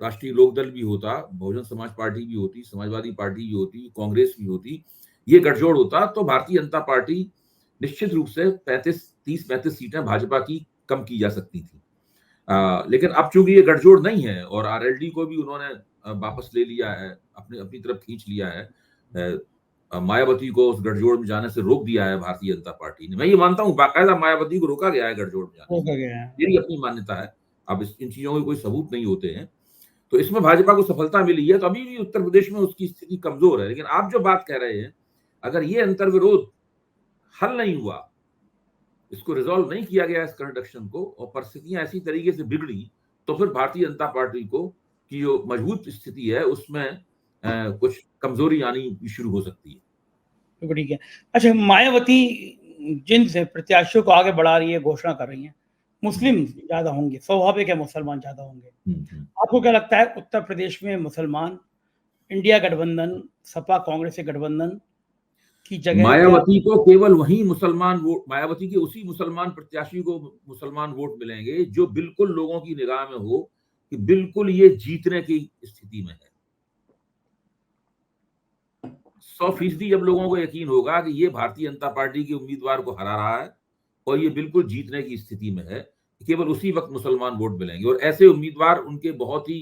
राष्ट्रीय लोकदल भी होता, बहुजन समाज पार्टी भी होती, समाजवादी पार्टी भी होती, कांग्रेस भी होती, ये गठजोड़ होता, तो भारतीय जनता पार्टी निश्चित रूप से 30-35 सीटें भाजपा की कम की जा सकती थी। लेकिन अब चूंकि ये गठजोड़ नहीं है और आरएलडी को भी उन्होंने वापस ले लिया है, अपनी तरफ खींच लिया है, मायावती को उस गठजोड़ में जाने से रोक दिया है भारतीय जनता पार्टी ने। मैं ये मानता हूँ बाकायदा मायावती को रोका गया है गठजोड़ में जाने से, मेरी अपनी मान्यता है। अब इन चीजों के कोई सबूत नहीं होते हैं, तो इसमें भाजपा को सफलता मिली है। तो अभी भी उत्तर प्रदेश में उसकी स्थिति कमजोर है। लेकिन आप जो बात कह रहे हैं, अगर ये अंतर्विरोध हल नहीं हुआ, इसको रिजॉल्व नहीं किया गया इस कंडक्शन को, और परिस्थितियां ऐसी तरीके से बिगड़ी, तो फिर भारतीय जनता पार्टी को की जो मजबूत स्थिति है उसमें कुछ कमजोरी आनी शुरू हो सकती है। तो ठीक है। अच्छा, मायावती जिन से प्रत्याशियों को आगे बढ़ा रही है, घोषणा कर रही है, मुस्लिम ज्यादा होंगे, स्वाभाविक है मुसलमान ज्यादा होंगे। आपको क्या लगता है उत्तर प्रदेश में मुसलमान इंडिया गठबंधन, सपा कांग्रेस से गठबंधन की जगह क्या मायावती को केवल वही मुसलमान वोट, मायावती के उसी मुसलमान प्रत्याशी को मुसलमान वोट मिलेंगे जो बिल्कुल लोगों की निगाह में हो कि बिल्कुल ये जीतने की स्थिति में है। 100% जब लोगों को यकीन होगा कि ये भारतीय जनता पार्टी के उम्मीदवार को हरा रहा है और ये बिल्कुल जीतने की स्थिति में है, केवल उसी वक्त मुसलमान वोट मिलेंगे। और ऐसे उम्मीदवार उनके बहुत ही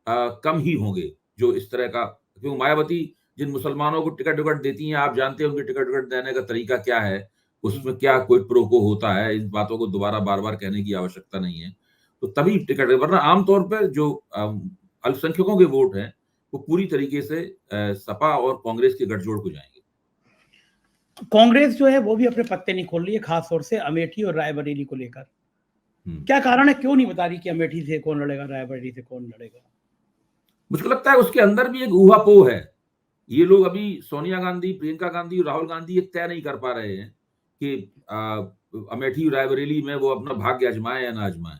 कम ही होंगे जो इस तरह का, क्योंकि मायावती जिन मुसलमानों को टिकट विकट देती हैं, आप जानते हैं उनके टिकट विकट देने का तरीका क्या है, उसमें क्या कोई प्रोको होता है। इन बातों को दोबारा बार बार कहने की आवश्यकता नहीं है। तो तभी टिकट, वरना आमतौर पर जो अल्पसंख्यकों के वोट हैं वो पूरी तरीके से सपा और कांग्रेस के गठजोड़ को जाएंगे। कांग्रेस जो है वो भी अपने पत्ते नहीं खोल रही है, खास तौर से अमेठी और रायबरेली को लेकर। क्या कारण है, क्यों नहीं बता रही कि अमेठी से कौन लड़ेगा, रायबरेली से कौन लड़ेगा? मुझको लगता है उसके अंदर भी एक ऊहापोह है। ये लोग अभी सोनिया गांधी, प्रियंका गांधी और राहुल गांधी ये तय नहीं कर पा रहे हैं कि अमेठी रायबरेली में वो अपना भाग्य आजमाए या ना आजमाए।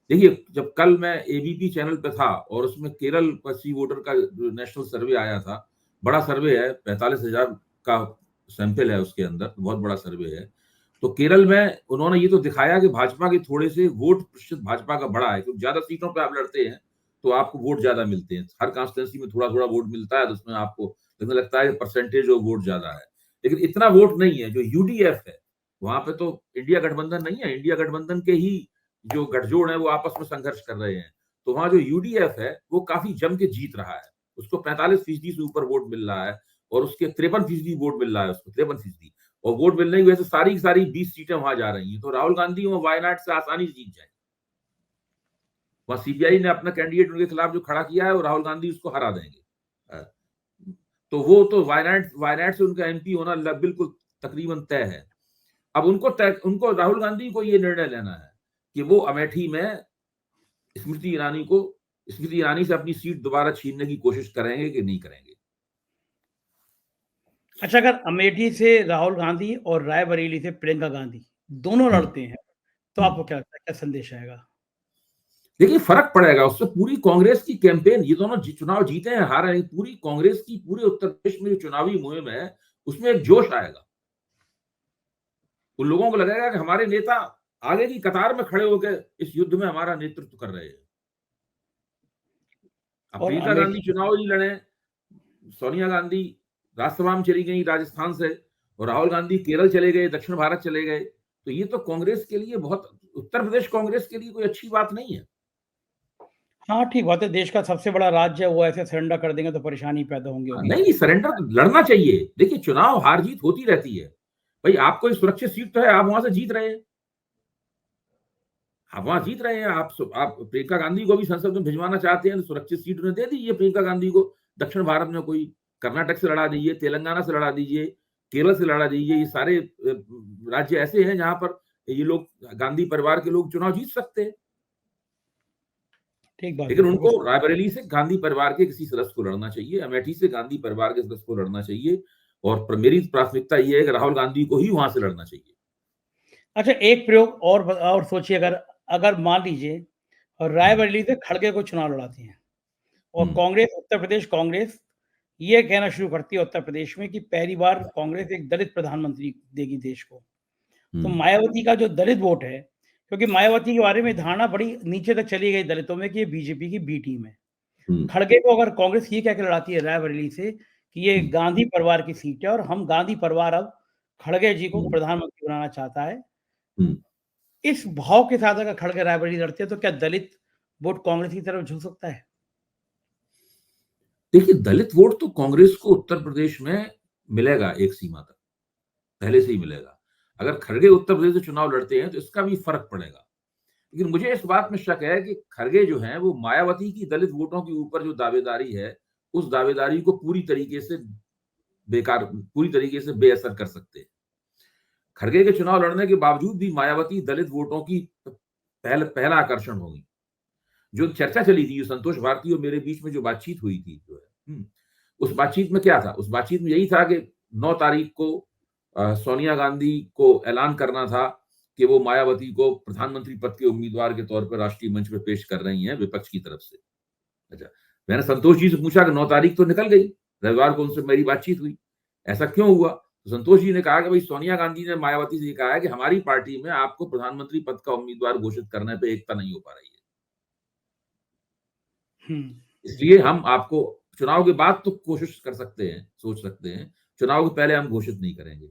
देखिए, जब कल मैं एबीपी चैनल पे था और उसमें केरल पश्चिमी वोटर का नेशनल सर्वे आया था, बड़ा सर्वे है, 45,000 का सैंपल है उसके अंदर, बहुत बड़ा सर्वे है। तो केरल में उन्होंने ये तो दिखाया कि भाजपा के थोड़े से वोट प्रतिशत भाजपा का बढ़ा है, क्योंकि ज्यादा सीटों पे आप लड़ते हैं तो आपको वोट ज्यादा मिलते हैं। हर कॉन्स्टिट्यूंसी में थोड़ा थोड़ा वोट मिलता है, तो उसमें आपको लगने लगता है परसेंटेज ऑफ वोट ज्यादा है। लेकिन इतना वोट नहीं है। जो यूडीएफ है वहां पे तो इंडिया गठबंधन नहीं है, इंडिया गठबंधन के ही जो गठजोड़ है वो आपस में संघर्ष कर रहे हैं। तो वहां जो यूडीएफ है वो काफी जम के जीत रहा है, उसको 45% से ऊपर वोट मिल रहा है और उसके 53% वोट मिल रहा है, उसको 53%। और वोट मिलने की वजह से सारी की सारी 20 सीटें वहां जा रही हैं। तो राहुल गांधी वहां वायनाड से आसानी से जीत जाए। वहां सीपीआई ने अपना कैंडिडेट उनके खिलाफ जो खड़ा किया है और राहुल गांधी उसको हरा देंगे। तो वो तो वायनाड वायनाड से उनका एमपी होना बिल्कुल तकरीबन तय है। अब उनको राहुल गांधी को ये निर्णय लेना है कि वो अमेठी में स्मृति ईरानी से अपनी सीट दोबारा छीनने की कोशिश करेंगे कि नहीं करेंगे। अच्छा, अगर अमेठी से राहुल गांधी और रायबरेली से प्रियंका गांधी दोनों लड़ते हैं तो आपको क्या लगता है, क्या संदेश आएगा? देखिए, फर्क पड़ेगा उससे। पूरी कांग्रेस की कैंपेन, ये दोनों चुनाव जीते हैं हारे नहीं, पूरी कांग्रेस की पूरे उत्तर प्रदेश में जो चुनावी मुहिम है उसमें एक जोश आएगा। उन लोगों को लगेगा कि हमारे नेता आगे की कतार में खड़े होकर इस युद्ध में हमारा नेतृत्व कर रहे हैं। अब और प्रियंका गांधी चुनाव ही लड़े, सोनिया गांधी राज्यसभा में चली गई राजस्थान से, और राहुल गांधी केरल चले गए, दक्षिण भारत चले गए, तो ये तो कांग्रेस के लिए बहुत, उत्तर प्रदेश कांग्रेस के लिए कोई अच्छी बात नहीं है। हाँ, ठीक बात है, देश का सबसे बड़ा राज्य है, वो ऐसे सरेंडर कर देंगे तो परेशानी पैदा होंगी नहीं, सरेंडर लड़ना चाहिए। देखिए, चुनाव हार जीत होती रहती है भाई। आपको सुरक्षित सीट तो है, आप वहां से जीत रहे हैं, आप वहां जीत रहे हैं। आप प्रियंका गांधी को भी संसद में भिजवाना चाहते हैं तो सुरक्षित सीट उन्हें दे दीजिए प्रियंका गांधी को। दक्षिण भारत में कोई कर्नाटक से लड़ा दीजिए, तेलंगाना से लड़ा दीजिए, केरल से लड़ा दीजिए। ये सारे राज्य ऐसे हैं जहां पर ये लोग, गांधी परिवार के लोग चुनाव जीत सकते हैं। ठीक बात लेकिन है, उनको रायबरेली से गांधी परिवार के किसी सदस्य को लड़ना चाहिए, अमेठी से गांधी परिवार के सदस्य को लड़ना चाहिए, और मेरी प्राथमिकता ये है कि राहुल गांधी को ही वहां से लड़ना चाहिए। अच्छा, एक प्रयोग और सोचिए, अगर अगर मान लीजिए और रायबरेली से खड़गे को चुनाव लड़ाते हैं और कांग्रेस, उत्तर प्रदेश कांग्रेस ये कहना शुरू करती है उत्तर प्रदेश में कि पहली बार कांग्रेस एक दलित प्रधानमंत्री देगी देश को, तो मायावती का जो दलित वोट है, क्योंकि मायावती के बारे में धारणा बड़ी नीचे तक चली गई दलितों में कि ये बीजेपी की बी टीम है। खड़गे को अगर कांग्रेस ये कह के लड़ाती है रायबरेली से कि ये गांधी परिवार की सीट है और हम गांधी परिवार अब खड़गे जी को प्रधानमंत्री बनाना चाहता है, इस भाव के साथ अगर खड़गे रायबरेली लड़ते हैं तो क्या दलित वोट कांग्रेस की तरफ झुक सकता है? देखिए, दलित वोट तो कांग्रेस को उत्तर प्रदेश में मिलेगा एक सीमा तक, पहले से ही मिलेगा। अगर खड़गे उत्तर प्रदेश से चुनाव लड़ते हैं तो इसका भी फर्क पड़ेगा। लेकिन मुझे इस बात में शक है कि खड़गे जो हैं वो मायावती की दलित वोटों के ऊपर जो दावेदारी है, उस दावेदारी को पूरी तरीके से बेअसर कर सकते हैं। खड़गे के चुनाव लड़ने के बावजूद भी मायावती दलित वोटों की पहला आकर्षण होगी। जो चर्चा चली थी, संतोष भारती और मेरे बीच में जो बातचीत हुई थी, जो है उस बातचीत में क्या था? उस बातचीत में यही था कि 9 तारीख को सोनिया गांधी को ऐलान करना था कि वो मायावती को प्रधानमंत्री पद के उम्मीदवार के तौर पर राष्ट्रीय मंच पे पेश कर रही हैं विपक्ष की तरफ से। अच्छा, मैंने संतोष जी से पूछा कि 9 तारीख तो निकल गई, रविवार को उनसे मेरी बातचीत हुई, ऐसा क्यों हुआ? तो संतोष जी ने कहा कि भाई सोनिया गांधी ने मायावती से कहा है कि हमारी पार्टी में आपको प्रधानमंत्री पद का उम्मीदवार घोषित करने पे एकता नहीं हो पा रही है, इसलिए हम आपको चुनाव के बाद तो कोशिश कर सकते हैं, सोच सकते हैं, चुनाव के पहले हम घोषित नहीं करेंगे।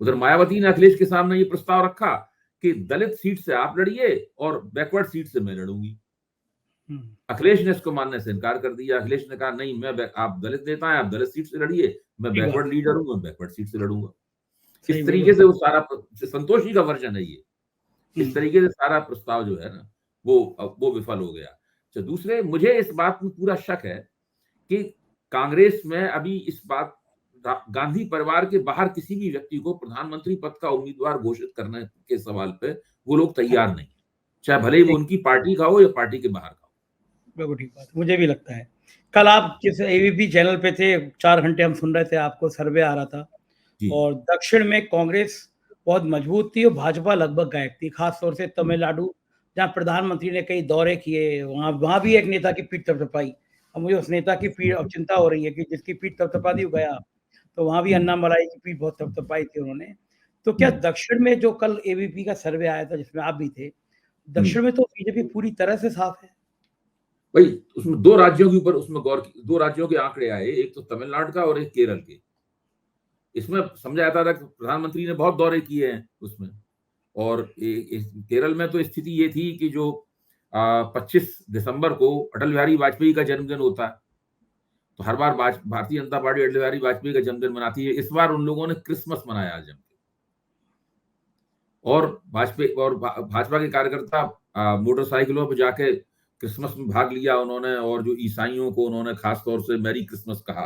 उधर मायावती ने अखिलेश के सामने ये प्रस्ताव रखा कि दलित सीट से आप लड़िए और बैकवर्ड सीट से मैं लड़ूंगी। अखिलेश ने इसको मानने से इनकार कर दिया। अखिलेश ने कहा नहीं, आप दलित नेता हैं, आप दलित सीट से लड़िए, मैं ठीक बात बैकवर्ड लीडर हूं, मैं बैकवर्ड सीट से लड़ूंगा। सही इस बिल्कुल तरीके से वो सारा संतोष जी का वर्जन है ये। इस हुँ, तरीके से सारा प्रस्ताव जो है ना वो विफल हो गया। तो दूसरे मुझे इस बात में पूरा शक है कि कांग्रेस में अभी इस बात गांधी परिवार के बाहर किसी भी व्यक्ति को प्रधानमंत्री पद का उम्मीदवार घोषित करने के सवाल पे वो लोग तैयार नहीं, चाहे भले ही वो ठीक उनकी पार्टी का हो या पार्टी के बाहर का हो। बिल्कुल ठीक बात है, मुझे भी लगता है। कल आप किस एबीपी चैनल पे थे, 4 घंटे हम सुन रहे थे, आपको सर्वे आ रहा था जी और दक्षिण में कांग्रेस बहुत मजबूत थी और भाजपा लगभग गायब थी, खास तौर से तमिलनाडु, जहाँ प्रधानमंत्री ने कई दौरे किए, वहाँ वहाँ भी एक नेता की पीठ थपथपाई। अब मुझे उस नेता की पीठ अब चिंता हो रही है कि जिसकी पीठ थपथपा दी वो गया, तो वहाँ भी अन्नामलाई की पीठ बहुत थपथपाई थी उन्होंने। तो क्या दक्षिण में जो कल एबीपी का सर्वे आया था, जिसमें आप भी थे, दक्षिण में तो बीजेपी पूरी तरह से साफ है। भाई उसमें दो राज्यों के ऊपर उसमें दो राज्यों के आंकड़े आए, एक तो तमिलनाडु का और एक केरल के। इसमें समझा जाता था कि प्रधानमंत्री ने बहुत दौरे किए हैं उसमें, और केरल में तो स्थिति ये थी कि जो 25 दिसंबर को अटल बिहारी वाजपेयी का जन्मदिन होता है, तो हर बार भारतीय जनता पार्टी अटल बिहारी वाजपेयी का जन्मदिन मनाती है। इस बार उन लोगों ने क्रिसमस मनाया जम के, और भाजपा के कार्यकर्ता मोटरसाइकिलों पर जाके क्रिसमस में भाग लिया उन्होंने, और जो ईसाइयों को उन्होंने खास तौर से मैरी क्रिसमस कहा,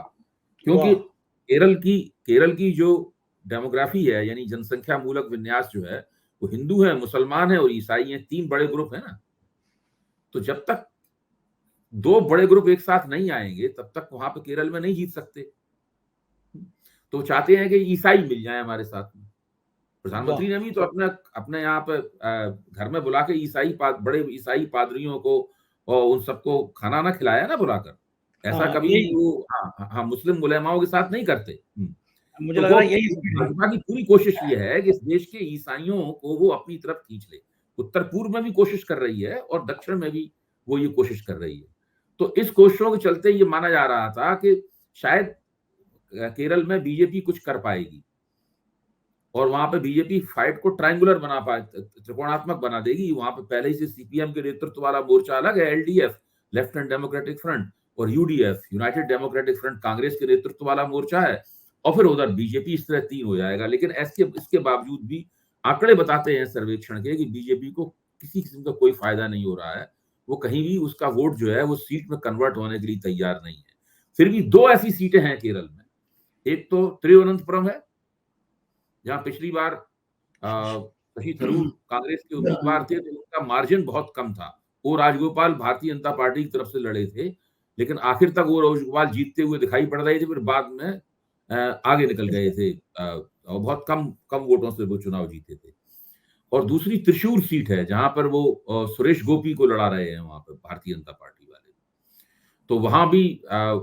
क्योंकि वाह! केरल की जो डेमोग्राफी है, यानी जनसंख्या मूलक विन्यास जो है, वो हिंदू है, मुसलमान है और ईसाई है, 3 बड़े ग्रुप है ना। तो जब तक 2 बड़े ग्रुप एक साथ नहीं आएंगे तब तक वहां पे केरल में नहीं जीत सकते। तो वो चाहते हैं कि ईसाई मिल जाए हमारे साथ में। वाह! प्रधानमंत्री ने भी तो अपने अपने यहाँ पे घर में बुला के बड़े ईसाई पादरियों को और उन सबको खाना ना खिलाया ना बुलाकर। ऐसा हाँ, कभी यही वो हाँ, मुस्लिम उलेमाओं के साथ नहीं करते। मुझे तो लग वो रहा है यही स्पीड है। भाजपा की पूरी कोशिश ये है कि इस देश के ईसाइयों को वो अपनी तरफ खींच ले। उत्तर पूर्व में भी कोशिश कर रही है और दक्षिण में भी वो ये कोशिश कर रही है। तो इस कोशिशों के चलते ये माना जा रहा था कि शायद केरल में बीजेपी कुछ कर पाएगी, और वहां पे बीजेपी फाइट को ट्रायंगुलर बना पाए, त्रिकोणात्मक बना देगी। वहां पे पहले ही से सीपीएम के नेतृत्व वाला मोर्चा अलग है, एलडीएफ लेफ्टिनेंट डेमोक्रेटिक फ्रंट, और UDF United democratic front Congress के नेतृत्व वाला मोर्चा है, और फिर उधर बीजेपी। इस तरह 3 हो जाएगा। लेकिन इसके बावजूद भी आंकड़े बताते हैं सर्वेक्षण के कि बीजेपी को किसी किस्म का कोई फायदा नहीं हो रहा है। वो कहीं भी उसका वोट जो है वो सीट में कन्वर्ट होने के लिए तैयार नहीं है। फिर भी 2 ऐसी सीटें हैं केरल में। एक तो तिरुवनंतपुरम है, जहां पिछली बार शशि थरूर कांग्रेस के उम्मीदवार थे, तो उनका मार्जिन बहुत कम था। वो राजगोपाल भारतीय जनता पार्टी की तरफ से लड़े थे, लेकिन आखिर तक वो राजगोपाल जीतते हुए दिखाई पड़ रहे थे। फिर बाद में आगे निकल गए थे, और बहुत कम कम वोटों से वो चुनाव जीते थे। और दूसरी त्रिशूर सीट है, जहां पर वो सुरेश गोपी को लड़ा रहे हैं वहां पर भारतीय जनता पार्टी वाले। तो वहां भी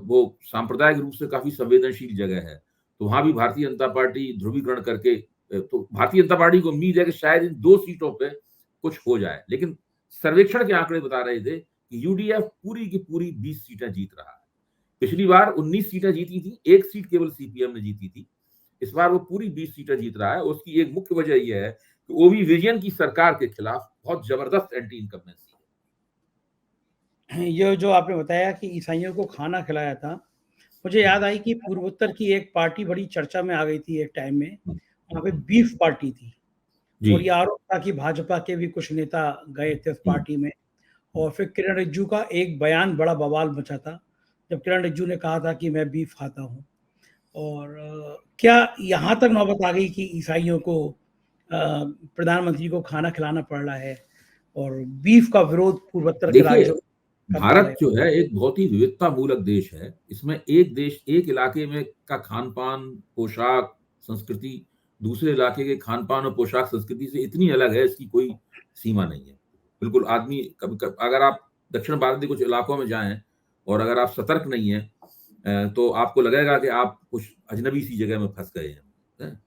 वो सांप्रदायिक रूप से काफी संवेदनशील जगह है। तो वहां भी भारतीय जनता पार्टी ध्रुवीकरण करके, तो भारतीय जनता पार्टी को उम्मीद है कि शायद इन 2 सीटों पे कुछ हो जाए। लेकिन सर्वेक्षण के आंकड़े बता रहे थे कि यूडीएफ पूरी की पूरी 20 सीटें जीत रहा है। पिछली बार 19 सीटें जीती थी, 1 सीट केवल सीपीएम ने जीती थी। इस बार वो पूरी 20 सीटें जीत रहा है। उसकी एक मुख्य वजह यह है कि ओवी विजयन की सरकार के खिलाफ बहुत जबरदस्त एंटी इनकम्बेंसी है। ये जो आपने बताया कि ईसाइयों को खाना खिलाया था, मुझे याद आई कि पूर्वोत्तर की एक पार्टी बड़ी चर्चा में आ गई थी एक टाइम में, वहाँ पे बीफ पार्टी थी जी। और ये आरोप था कि भाजपा के भी कुछ नेता गए थे उस पार्टी में और फिर किरण रिज्जू का एक बयान बड़ा बवाल मचा था, जब किरण रिज्जू ने कहा था कि मैं बीफ खाता हूँ और क्या यहाँ तक नौबत आ गई कि ईसाइयों को प्रधानमंत्री को खाना खिलाना पड़ रहा है और बीफ का विरोध पूर्वोत्तर के देखिए, राज्यों में करने भारत लगे? जो है एक बहुत ही विविधता मूलक देश है। इसमें एक देश एक इलाके में का खान-पान, पोशाक, संस्कृति दूसरे इलाके के खान-पान और पोशाक संस्कृति से इतनी अलग है, इसकी कोई सीमा नहीं है। बिल्कुल आदमी अगर आप दक्षिण भारत के कुछ इलाकों में जाएँ और अगर आप सतर्क नहीं हैं, तो आपको लगेगा कि आप कुछ अजनबी सी जगह में फँस गए हैं।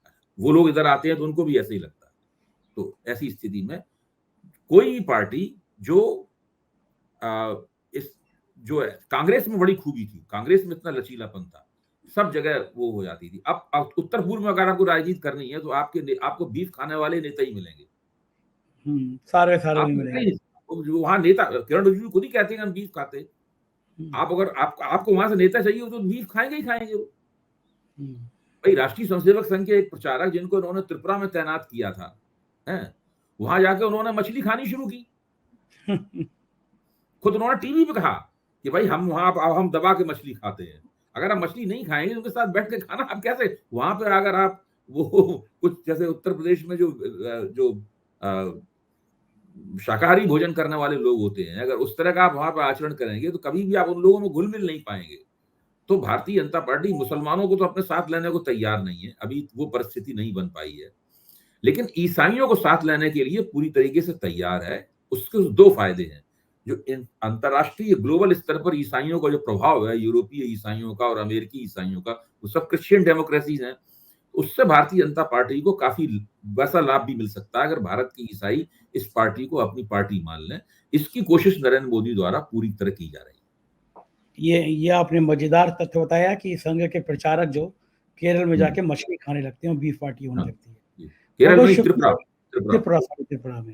वो लोग इधर आते हैं तो उनको भी ऐसे ही लगता है। तो ऐसी स्थिति में कोई पार्टी जो इस जो है, कांग्रेस में बड़ी खूबी थी, कांग्रेस में इतना लचीलापन था, सब जगह वो हो जाती थी। अब उत्तर पूर्व में अगर आपको राजनीति करनी है तो आपको बीफ खाने वाले नेता ही मिलेंगे। सारे आप नहीं मिलेंगे। वहां नेता किरण रिजिजू खुद ही कहते हैं हम बीफ खाते हैं। आप अगर आपको वहां से नेता चाहिए तो बीफ खाएंगे ही खाएंगे वो। भाई राष्ट्रीय स्वयंसेवक संघ के एक प्रचारक जिनको उन्होंने त्रिपुरा में तैनात किया था, हैं, वहां जाके उन्होंने मछली खानी शुरू की। खुद उन्होंने टीवी पे कहा कि भाई हम वहां हम दबा के मछली खाते हैं। अगर आप मछली नहीं खाएंगे उनके साथ बैठ के खाना आप कैसे वहां पर अगर आप वो कुछ जैसे उत्तर प्रदेश में जो शाकाहारी भोजन करने वाले लोग होते हैं, अगर उस तरह का आप वहां पर आचरण करेंगे तो कभी भी आप उन लोगों में घुल मिल नहीं पाएंगे। तो भारतीय जनता पार्टी मुसलमानों को तो अपने साथ लेने को तैयार नहीं है, अभी वो परिस्थिति नहीं बन पाई है, लेकिन ईसाइयों को साथ लेने के लिए पूरी तरीके से तैयार है। उसके दो फायदे हैं, जो अंतरराष्ट्रीय ग्लोबल स्तर पर ईसाइयों का जो प्रभाव है, यूरोपीय ईसाइयों का और अमेरिकी ईसाइयों का, वो सब क्रिश्चियन डेमोक्रेसीज हैं, उससे भारतीय जनता पार्टी को काफी वैसा लाभ भी मिल सकता है अगर भारत के ईसाई इस पार्टी को अपनी पार्टी मान लें। इसकी कोशिश नरेंद्र मोदी द्वारा पूरी तरह की जा रही है। ये आपने मजेदार तथ्य बताया कि संघ के प्रचारक जो केरल में जाके मछली खाने लगते हैं, बीफ पार्टी होने लगती है केरल में, त्रिपुरा में।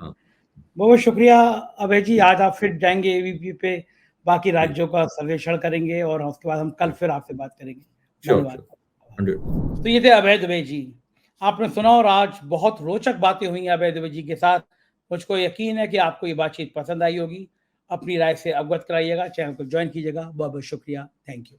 बहुत शुक्रिया अभय जी, आज आप फिर जाएंगे एबीपी पे, बाकी राज्यों का सर्वेक्षण करेंगे और उसके बाद हम कल फिर आपसे बात करेंगे। धन्यवाद। तो ये थे अभय दुबे जी, आपने सुना और आज बहुत रोचक बातें हुई अभय दुबे जी के साथ। मुझको यकीन है कि आपको ये बातचीत पसंद आई होगी। अपनी राय से अवगत कराइएगा, चैनल को ज्वाइन कीजिएगा। बहुत बहुत शुक्रिया, थैंक यू।